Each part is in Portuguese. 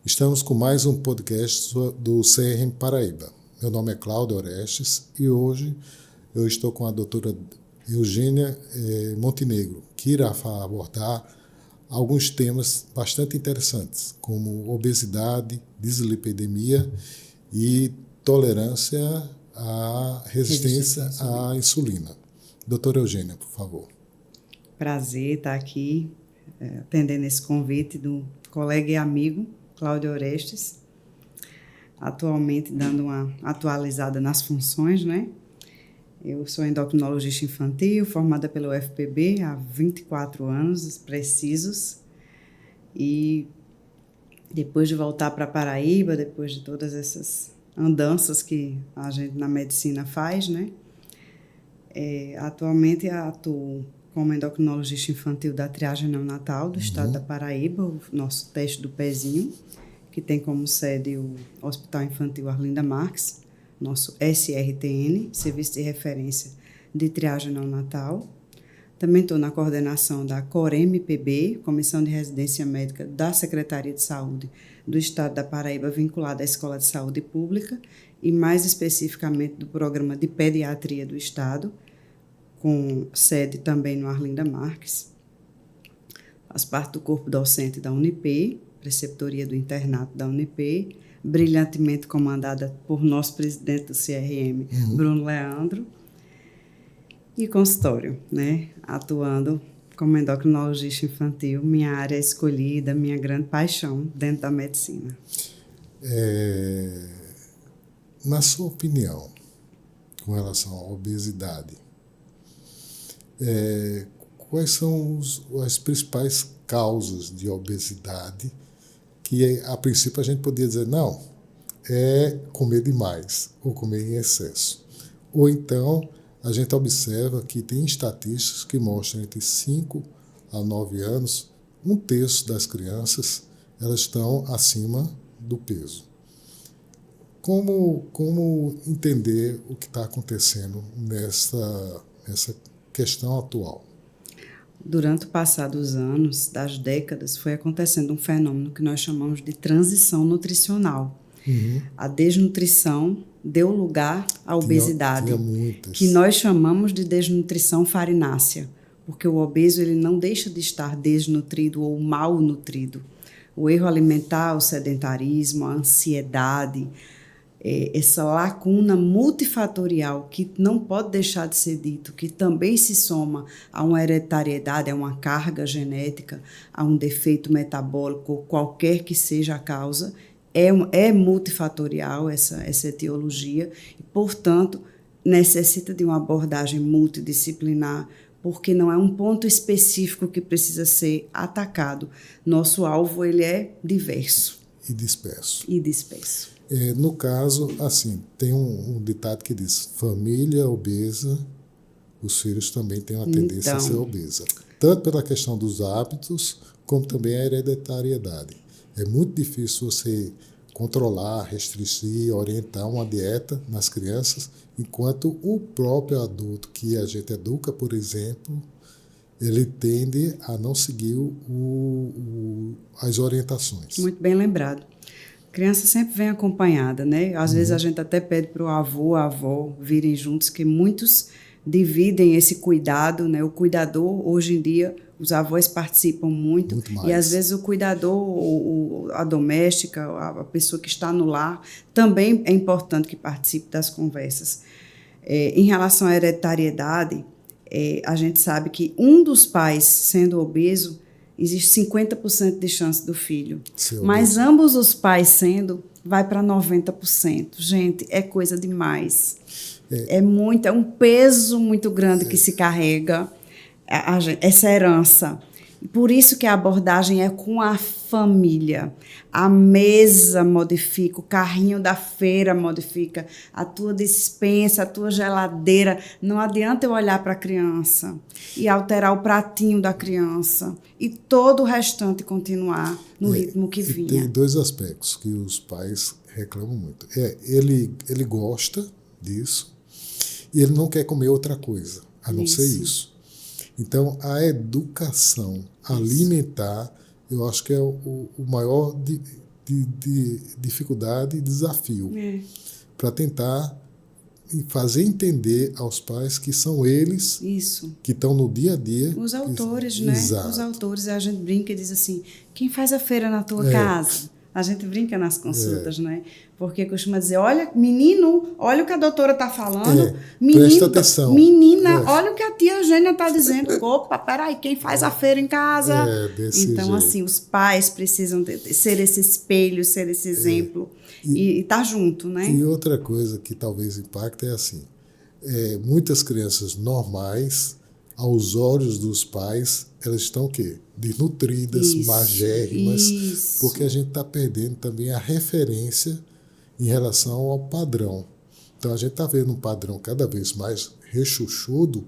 Estamos com mais um podcast do CRM Paraíba. Meu nome é Cláudio Orestes e hoje eu estou com a doutora Eugênia Montenegro, que irá abordar alguns temas bastante interessantes, como obesidade, dislipidemia e tolerância à resistência à insulina. Doutora Eugênia, por favor. Prazer estar aqui, atendendo esse convite do colega e amigo Cláudio Orestes, atualmente dando uma atualizada nas funções, né? Eu sou endocrinologista infantil, formada pelo UFPB há 24 anos precisos, e depois de voltar para Paraíba, depois de todas essas andanças que a gente na medicina faz, né? Atualmente atuo como endocrinologista infantil da triagem neonatal do estado da Paraíba, o nosso teste do pezinho, que tem como sede o Hospital Infantil Arlinda Marques, nosso SRTN, Serviço de Referência de Triagem Neonatal. Também estou na coordenação da COREM-PB, Comissão de Residência Médica da Secretaria de Saúde do Estado da Paraíba, vinculada à Escola de Saúde Pública, e mais especificamente do Programa de Pediatria do Estado, com sede também no Arlinda Marques. Faz parte do corpo docente da UNIP, preceptoria do internato da UNIP, brilhantemente comandada por nosso presidente do CRM, Bruno Leandro, e consultório, né? Atuando como endocrinologista infantil, minha área escolhida, minha grande paixão dentro da medicina. Na sua opinião, com relação à obesidade, quais são as principais causas de obesidade que, a princípio, a gente poderia dizer, não, é comer demais ou comer em excesso. Ou então, a gente observa que tem estatísticas que mostram entre 5 a 9 anos, 1/3 das crianças elas estão acima do peso. Como entender o que está acontecendo nessa questão atual? Durante o passar dos anos, das décadas, foi acontecendo um fenômeno que nós chamamos de transição nutricional. A desnutrição deu lugar à obesidade, que nós chamamos de desnutrição farinácea, porque o obeso ele não deixa de estar desnutrido ou mal nutrido. O erro alimentar, o sedentarismo, a ansiedade, essa lacuna multifatorial que não pode deixar de ser dito, que também se soma a uma hereditariedade, a uma carga genética, a um defeito metabólico, qualquer que seja a causa, é multifatorial essa etiologia e, portanto, necessita de uma abordagem multidisciplinar, porque não é um ponto específico que precisa ser atacado. Nosso alvo ele é diverso. E disperso. No caso, assim, tem um ditado que diz, família obesa, os filhos também têm uma tendência a ser obesa. Tanto pela questão dos hábitos, como também a hereditariedade. É muito difícil você controlar, restringir, orientar uma dieta nas crianças, enquanto o próprio adulto que a gente educa, por exemplo, ele tende a não seguir as orientações. Muito bem lembrado. A criança sempre vem acompanhada, né? Às vezes a gente até pede para o avô, a avó virem juntos, que muitos dividem esse cuidado, né? O cuidador, hoje em dia, os avós participam muito e às vezes o cuidador, a doméstica, a pessoa que está no lar, também é importante que participe das conversas. Em relação à hereditariedade, a gente sabe que um dos pais sendo obeso, existe 50% de chance do filho. Mas ambos os pais sendo, vai para 90%. Gente, é coisa demais. É um peso muito grande que se carrega essa herança. Por isso que a abordagem é com a família. A mesa modifica, o carrinho da feira modifica, a tua despensa, a tua geladeira. Não adianta eu olhar para a criança e alterar o pratinho da criança e todo o restante continuar no ritmo que vinha. Tem dois aspectos que os pais reclamam muito. Ele gosta disso e ele não quer comer outra coisa, a não ser isso. Então, a educação alimentar, eu acho que é o maior de dificuldade e desafio, para tentar fazer entender aos pais que são eles que estão no dia a dia. Os autores, né? Exato. Os autores, a gente brinca e diz assim, quem faz a feira na tua casa? A gente brinca nas consultas, né? Porque costuma dizer, olha, menino, olha o que a doutora está falando. Menino, presta atenção. Menina, olha o que a tia Eugênia está dizendo. Opa, peraí, quem faz a feira em casa? Então, jeito. Assim, os pais precisam ser esse espelho, ser esse exemplo e estar junto, né? E outra coisa que talvez impacte é assim, muitas crianças normais, aos olhos dos pais, elas estão o quê? Desnutridas, magérrimas, porque a gente está perdendo também a referência em relação ao padrão. Então, a gente está vendo um padrão cada vez mais rechuchudo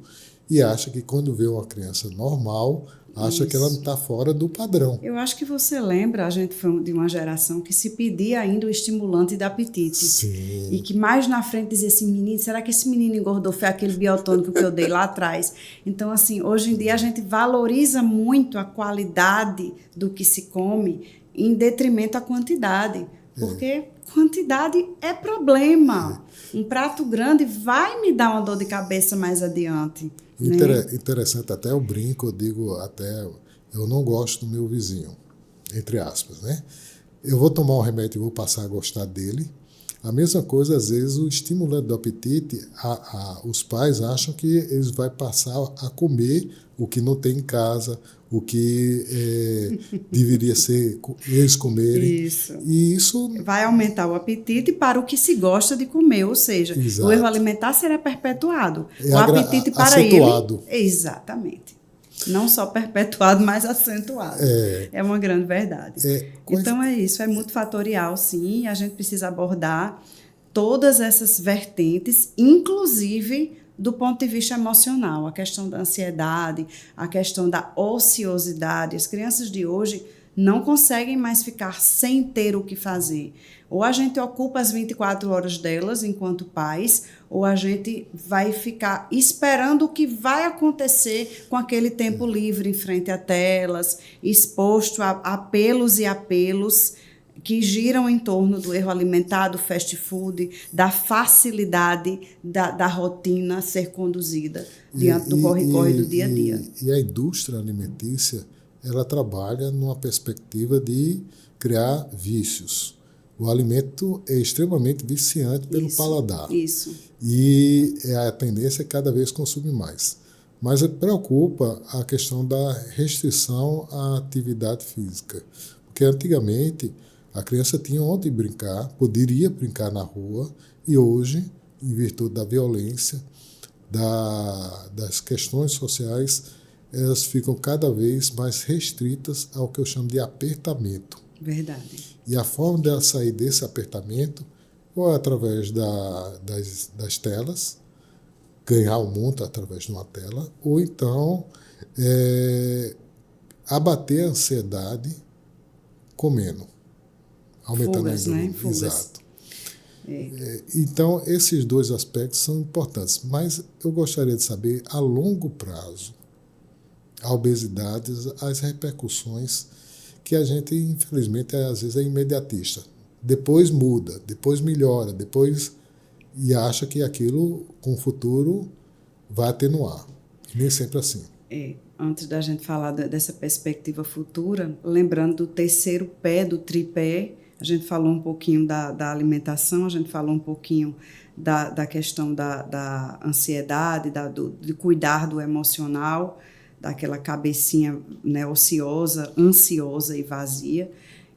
e acha que quando vê uma criança normal, acha que ela não está fora do padrão. Eu acho que você lembra, a gente foi de uma geração que se pedia ainda o estimulante da apetite. Sim. E que mais na frente dizia assim, menino, será que esse menino engordou? Foi aquele biotônico que eu dei lá atrás. Então, assim, hoje em dia a gente valoriza muito a qualidade do que se come em detrimento à quantidade. Porque quantidade é problema. Um prato grande vai me dar uma dor de cabeça mais adiante. Interessante, até eu brinco, eu digo até, eu não gosto do meu vizinho, entre aspas, né? Eu vou tomar um remédio e vou passar a gostar dele. A mesma coisa, às vezes, o estimulante do apetite, os pais acham que eles vão passar a comer o que não tem em casa, o que deveria ser eles comerem. Isso. E isso vai aumentar o apetite para o que se gosta de comer, ou seja, o erro alimentar será perpetuado. O apetite para acentuado. Ele... Exatamente. Não só perpetuado, mas acentuado. É uma grande verdade. Então é isso, é multifatorial, sim, e a gente precisa abordar todas essas vertentes, inclusive do ponto de vista emocional, a questão da ansiedade, a questão da ociosidade. As crianças de hoje não conseguem mais ficar sem ter o que fazer. Ou a gente ocupa as 24 horas delas enquanto pais, ou a gente vai ficar esperando o que vai acontecer com aquele tempo livre em frente a telas, exposto a apelos e apelos que giram em torno do erro alimentar, do fast food, da facilidade da rotina ser conduzida diante do corre-corre do dia a dia. E a indústria alimentícia, ela trabalha numa perspectiva de criar vícios. O alimento é extremamente viciante pelo paladar. Isso. E a tendência é cada vez consumir mais. Mas preocupa a questão da restrição à atividade física. Porque antigamente a criança tinha onde brincar, poderia brincar na rua, e hoje, em virtude da violência, das questões sociais, elas ficam cada vez mais restritas ao que eu chamo de apertamento. Verdade. E a forma dela sair desse apertamento ou é através das telas, ganhar o mundo através de uma tela, ou então abater a ansiedade comendo, aumentando fugas, a né? Fugas. Exato. Então, esses dois aspectos são importantes, mas eu gostaria de saber, a longo prazo, a obesidade, as repercussões que a gente, infelizmente, às vezes é imediatista. Depois muda, depois melhora, e acha que aquilo, com o futuro, vai atenuar. Nem sempre assim. Antes da gente falar dessa perspectiva futura, lembrando do terceiro pé, do tripé, a gente falou um pouquinho da alimentação, a gente falou um pouquinho da questão da ansiedade, de cuidar do emocional, daquela cabecinha, né, ociosa, ansiosa e vazia.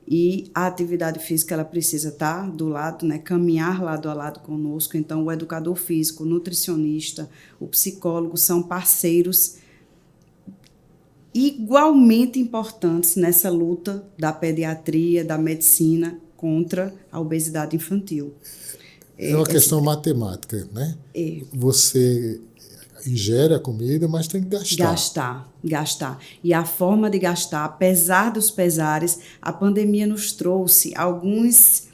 E a atividade física, ela precisa estar do lado, né, caminhar lado a lado conosco. Então, o educador físico, o nutricionista, o psicólogo são parceiros igualmente importantes nessa luta da pediatria, da medicina contra a obesidade infantil. É uma questão matemática, né? Você ingere a comida, mas tem que Gastar. E a forma de gastar, apesar dos pesares, a pandemia nos trouxe alguns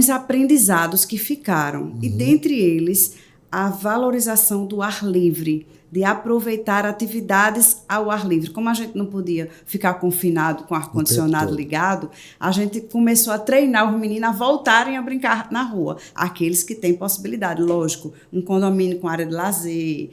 aprendizados que ficaram. E dentre eles, a valorização do ar livre, de aproveitar atividades ao ar livre. Como a gente não podia ficar confinado com o ar-condicionado ligado, a gente começou a treinar os meninos a voltarem a brincar na rua. Aqueles que têm possibilidade, lógico, um condomínio com área de lazer,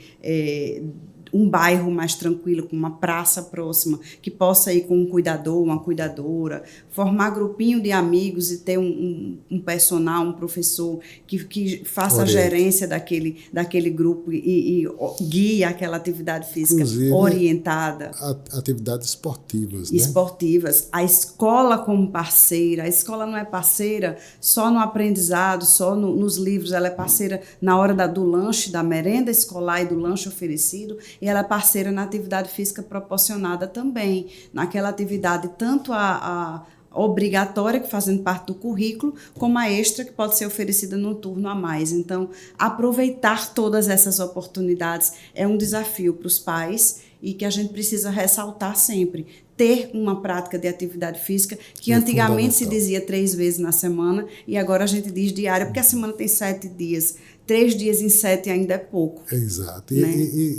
um bairro mais tranquilo, com uma praça próxima, que possa ir com um cuidador, uma cuidadora, formar grupinho de amigos e ter um personal, um professor que faça a gerência daquele grupo e guie aquela atividade física. Inclusive, orientada. Atividades esportivas, né? Esportivas. A escola como parceira. A escola não é parceira só no aprendizado, só nos livros, ela é parceira na hora do lanche, da merenda escolar e do lanche oferecido, e ela é parceira na atividade física proporcionada também, naquela atividade tanto a obrigatória, que fazendo parte do currículo, como a extra, que pode ser oferecida no turno a mais. Então, aproveitar todas essas oportunidades é um desafio para os pais e que a gente precisa ressaltar sempre. Ter uma prática de atividade física, que antigamente se dizia 3 vezes na semana, e agora a gente diz diária, porque a semana tem 7 dias. 3 dias em 7 ainda é pouco. Exato. Né?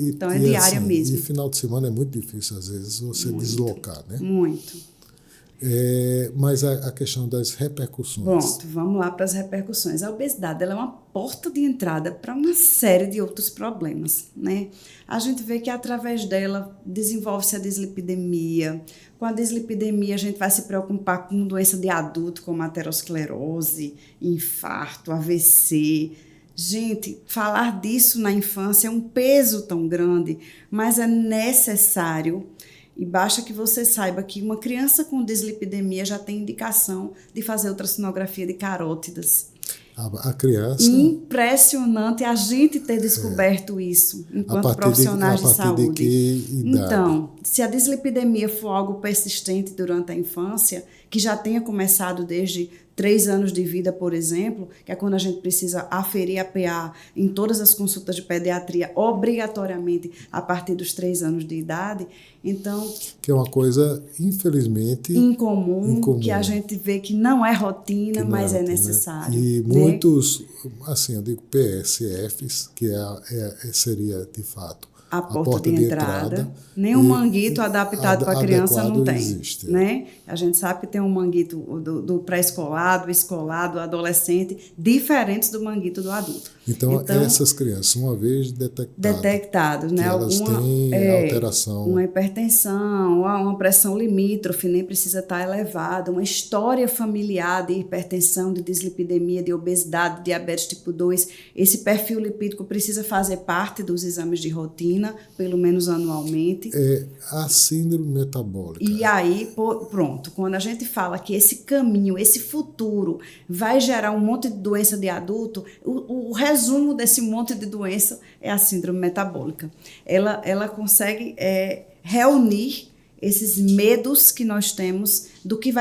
Então é diária assim, mesmo. E final de semana é muito difícil, às vezes, você deslocar, né? Muito. Mas a questão das repercussões. Pronto, vamos lá para as repercussões. A obesidade ela é uma porta de entrada para uma série de outros problemas, né? A gente vê que através dela desenvolve-se a dislipidemia. Com a dislipidemia a gente vai se preocupar com doença de adulto, como aterosclerose, infarto, AVC. Gente, falar disso na infância é um peso tão grande, mas é necessário. E basta que você saiba que uma criança com dislipidemia já tem indicação de fazer ultrassonografia de carótidas. A criança... Impressionante a gente ter descoberto isso enquanto profissionais de saúde. De que idade? Então, se a dislipidemia for algo persistente durante a infância, que já tenha começado desde 3 anos de vida, por exemplo, que é quando a gente precisa aferir a PA em todas as consultas de pediatria, obrigatoriamente a partir dos 3 anos de idade. Então, que é uma coisa, infelizmente, incomum, que a gente vê que não é rotina, mas é necessário. E muitos, assim, eu digo PSFs, que seria, de fato, a porta de entrada. Nem um manguito adaptado para a criança não tem. Existe. Né? A gente sabe que tem um manguito do pré-escolar, do escolar, do adolescente, diferentes do manguito do adulto. Então essas crianças, uma vez detectados, né? Elas têm alteração. Uma hipertensão, uma pressão limítrofe, nem precisa estar elevada, uma história familiar de hipertensão, de dislipidemia, de obesidade, de diabetes tipo 2. Esse perfil lipídico precisa fazer parte dos exames de rotina, pelo menos anualmente. A síndrome metabólica. E aí, pronto, quando a gente fala que esse caminho, esse futuro vai gerar um monte de doença de adulto, o resumo desse monte de doença é a síndrome metabólica. Ela consegue reunir esses medos que nós temos do que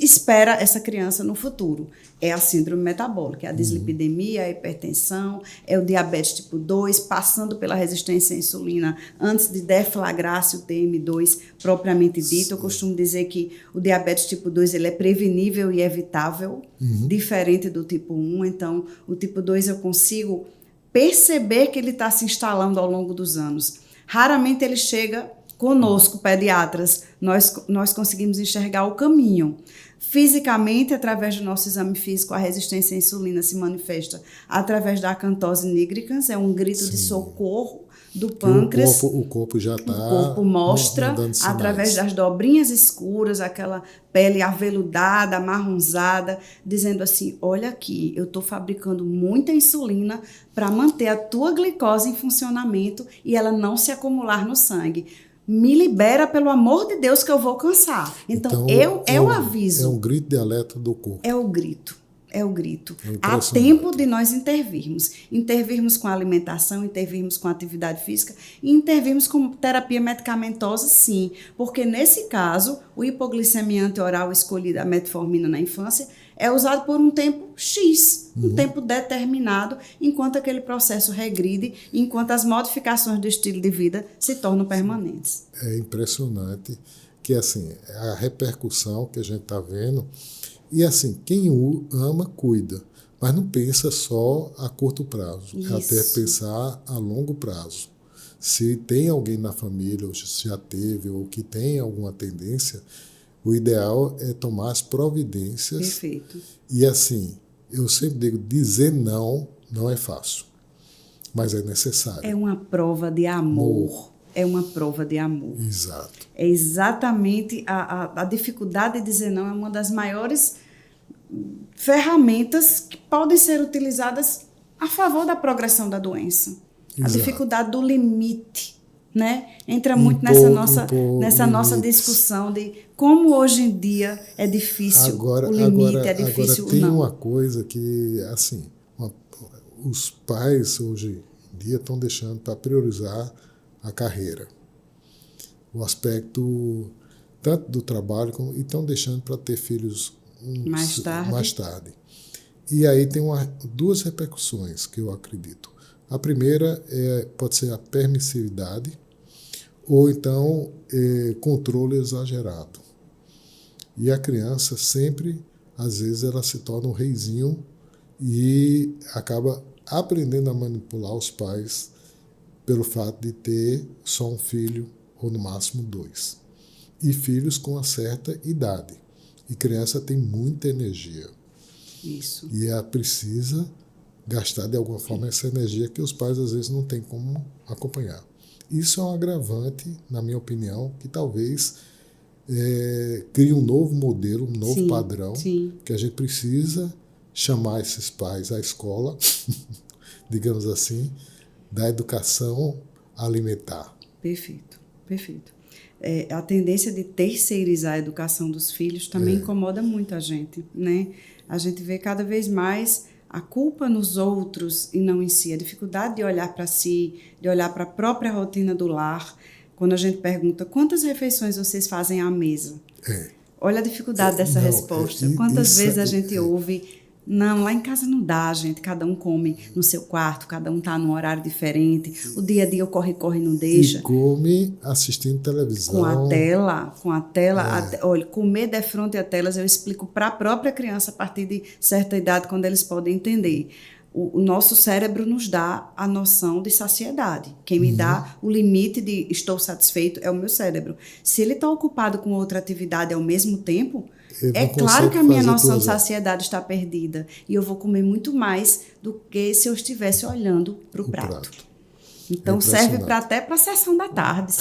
espera essa criança no futuro. É a síndrome metabólica, é a dislipidemia, a hipertensão, é o diabetes tipo 2, passando pela resistência à insulina antes de deflagrar-se o TM2 propriamente dito. Sim. Eu costumo dizer que o diabetes tipo 2 ele é prevenível e evitável, diferente do tipo 1. Então, o tipo 2 eu consigo perceber que ele está se instalando ao longo dos anos. Raramente ele chega conosco, pediatras, nós conseguimos enxergar o caminho. Fisicamente, através do nosso exame físico, a resistência à insulina se manifesta através da acantose nigricans, é um grito Sim. de socorro do pâncreas. O corpo já está. O corpo mostra, através das dobrinhas escuras, aquela pele aveludada, amarronzada, dizendo assim: olha aqui, eu estou fabricando muita insulina para manter a tua glicose em funcionamento e ela não se acumular no sangue. Me libera, pelo amor de Deus, que eu vou cansar. Então é o aviso. É um grito de alerta do corpo. É o grito. Há tempo de nós intervirmos com a alimentação, intervirmos com a atividade física e intervirmos com terapia medicamentosa, sim. Porque, nesse caso, o hipoglicemia antioral escolhido, a metformina na infância, é usado por um tempo X, um tempo determinado, enquanto aquele processo regride, enquanto as modificações do estilo de vida se tornam permanentes. É impressionante que, assim, a repercussão que a gente está vendo. E assim, quem o ama, cuida, mas não pensa só a curto prazo, é até pensar a longo prazo. Se tem alguém na família, ou se já teve, ou que tem alguma tendência, o ideal é tomar as providências. Perfeito. E assim, eu sempre digo, dizer não é fácil, mas é necessário. É uma prova de amor. É uma prova de amor. Exato. É exatamente a dificuldade de dizer não é uma das maiores ferramentas que podem ser utilizadas a favor da progressão da doença. Exato. A dificuldade do limite, né? Entra muito nessa nossa discussão de como hoje em dia é difícil o limite, é difícil o não. Agora tem uma coisa que, assim, os pais hoje em dia estão deixando para priorizar a carreira, o aspecto tanto do trabalho como, e estão deixando para ter filhos mais tarde. E aí tem duas repercussões que eu acredito. A primeira pode ser a permissividade ou então controle exagerado. E a criança sempre, às vezes, ela se torna um reizinho e acaba aprendendo a manipular os pais pelo fato de ter só um filho ou no máximo 2. E filhos com uma certa idade. E criança tem muita energia. Isso. E ela precisa gastar de alguma forma essa energia que os pais às vezes não têm como acompanhar. Isso é um agravante, na minha opinião, que talvez crie um novo modelo, um novo padrão, que a gente precisa chamar esses pais à escola, digamos assim, da educação alimentar. Perfeito, perfeito. A tendência de terceirizar a educação dos filhos também incomoda muito a gente, né? A gente vê cada vez mais a culpa nos outros e não em si, a dificuldade de olhar para si, de olhar para a própria rotina do lar. Quando a gente pergunta quantas refeições vocês fazem à mesa, olha a dificuldade dessa resposta. Quantas vezes a gente ouve: não, lá em casa não dá, gente, cada um come no seu quarto, cada um está num horário diferente, o dia a dia o corre-corre não deixa. E come assistindo televisão. Com a tela. Olha, comer de frente a telas eu explico para a própria criança a partir de certa idade, quando eles podem entender. O nosso cérebro nos dá a noção de saciedade. Quem me dá o limite de estou satisfeito é o meu cérebro. Se ele está ocupado com outra atividade ao mesmo tempo, é claro que a minha noção de saciedade está perdida. E eu vou comer muito mais do que se eu estivesse olhando para o prato. Então, serve até para a sessão da tarde.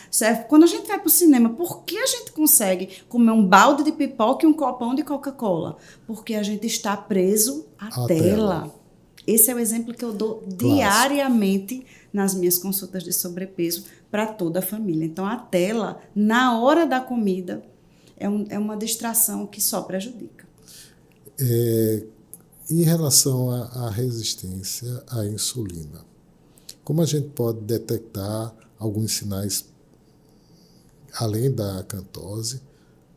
Serve quando a gente vai para o cinema. Por que a gente consegue comer um balde de pipoca e um copão de Coca-Cola? Porque a gente está preso à tela. Esse é o exemplo que eu dou diariamente nas minhas consultas de sobrepeso para toda a família. Então, a tela, na hora da comida, é uma distração que só prejudica. Em relação à resistência à insulina, como a gente pode detectar alguns sinais, além da acantose,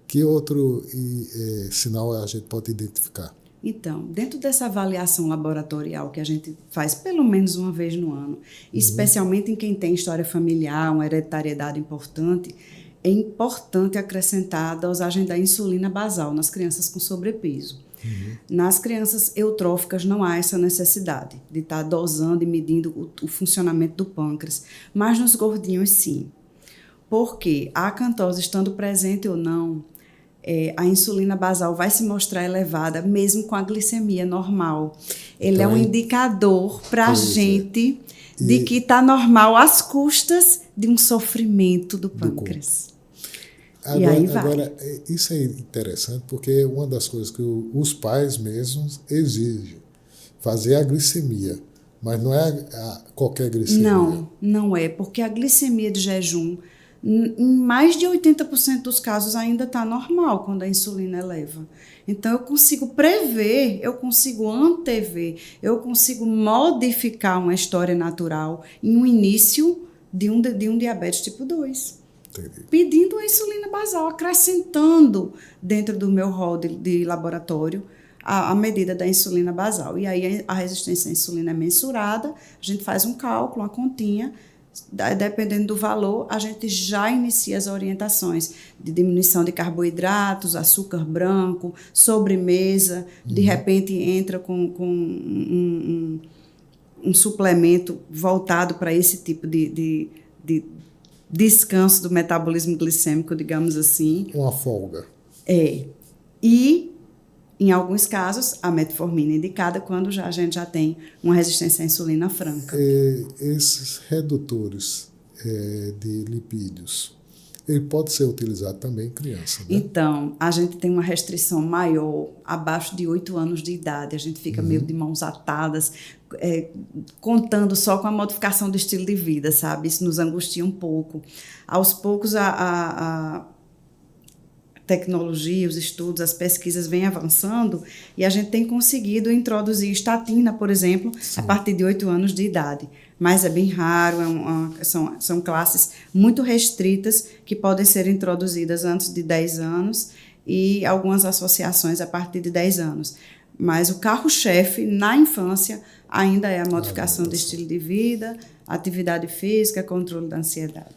que outro sinal a gente pode identificar? Então, dentro dessa avaliação laboratorial que a gente faz pelo menos uma vez no ano, especialmente em quem tem história familiar, uma hereditariedade importante, é importante acrescentar a dosagem da insulina basal nas crianças com sobrepeso. Nas crianças eutróficas não há essa necessidade de estar dosando e medindo o funcionamento do pâncreas, mas nos gordinhos sim. Porque a acantose estando presente ou não, a insulina basal vai se mostrar elevada mesmo com a glicemia normal. Ele é um indicador para a gente de que está normal às custas de um sofrimento do pâncreas. E aí vai. Agora, isso é interessante porque uma das coisas que os pais mesmos exigem, fazer a glicemia, mas não é qualquer glicemia. Não é, porque a glicemia de jejum, em mais de 80% dos casos, ainda está normal quando a insulina eleva. Então, eu consigo prever, eu consigo antever, eu consigo modificar uma história natural em um início de um diabetes tipo 2. Entendi. Pedindo a insulina basal, acrescentando dentro do meu rol de laboratório a medida da insulina basal. E aí a resistência à insulina é mensurada, a gente faz um cálculo, uma continha, dependendo do valor, a gente já inicia as orientações de diminuição de carboidratos, açúcar branco, sobremesa, de repente entra com um suplemento voltado para esse tipo de descanso do metabolismo glicêmico, digamos assim. Uma folga. E, em alguns casos, a metformina é indicada quando a gente já tem uma resistência à insulina franca. Esses redutores de lipídios, ele pode ser utilizado também em criança, né? Então, a gente tem uma restrição maior abaixo de 8 anos de idade. A gente fica meio de mãos atadas, contando só com a modificação do estilo de vida, sabe? Isso nos angustia um pouco. Aos poucos, a tecnologia, os estudos, as pesquisas vêm avançando e a gente tem conseguido introduzir estatina, por exemplo, a partir de 8 anos de idade. Mas é bem raro, são classes muito restritas que podem ser introduzidas antes de 10 anos e algumas associações a partir de 10 anos. Mas o carro-chefe na infância ainda é a modificação do estilo de vida, atividade física, controle da ansiedade.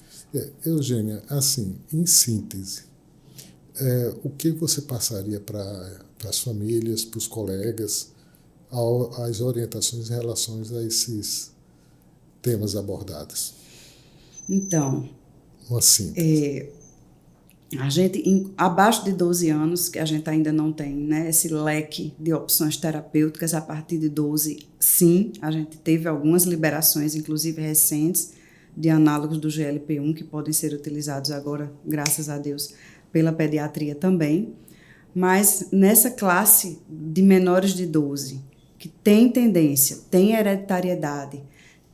Eugênia, assim, em síntese, o que você passaria para as famílias, para os colegas, as orientações em relação a esses temas abordados? Então, uma síntese. A gente, abaixo de 12 anos, que a gente ainda não tem, né, esse leque de opções terapêuticas, a partir de 12, sim, a gente teve algumas liberações, inclusive recentes, de análogos do GLP-1, que podem ser utilizados agora, graças a Deus, pela pediatria também. Mas nessa classe de menores de 12, que tem tendência, tem hereditariedade,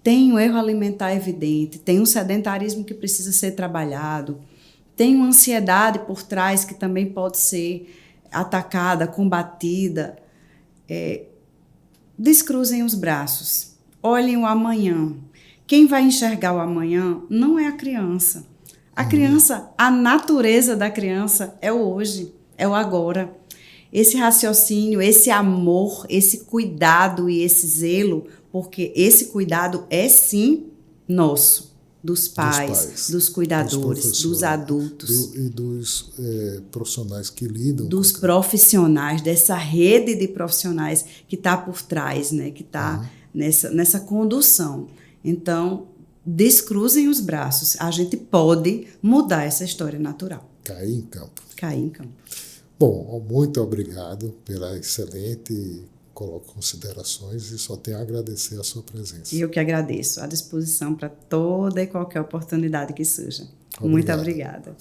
tem um erro alimentar evidente, tem um sedentarismo que precisa ser trabalhado, tem uma ansiedade por trás que também pode ser atacada, combatida. Descruzem os braços, olhem o amanhã. Quem vai enxergar o amanhã não é a criança. A criança, a natureza da criança é o hoje, é o agora. Esse raciocínio, esse amor, esse cuidado e esse zelo, porque esse cuidado é sim nosso, dos pais, dos cuidadores, dos adultos. E dos profissionais que lidam dos profissionais, dessa rede de profissionais que está por trás, né, que está nessa condução. Então, descruzem os braços. A gente pode mudar essa história natural. Cair em campo. Cair em campo. Bom, muito obrigado pela excelente considerações e só tenho a agradecer a sua presença. Eu que agradeço. À disposição para toda e qualquer oportunidade que surja. Muito obrigada.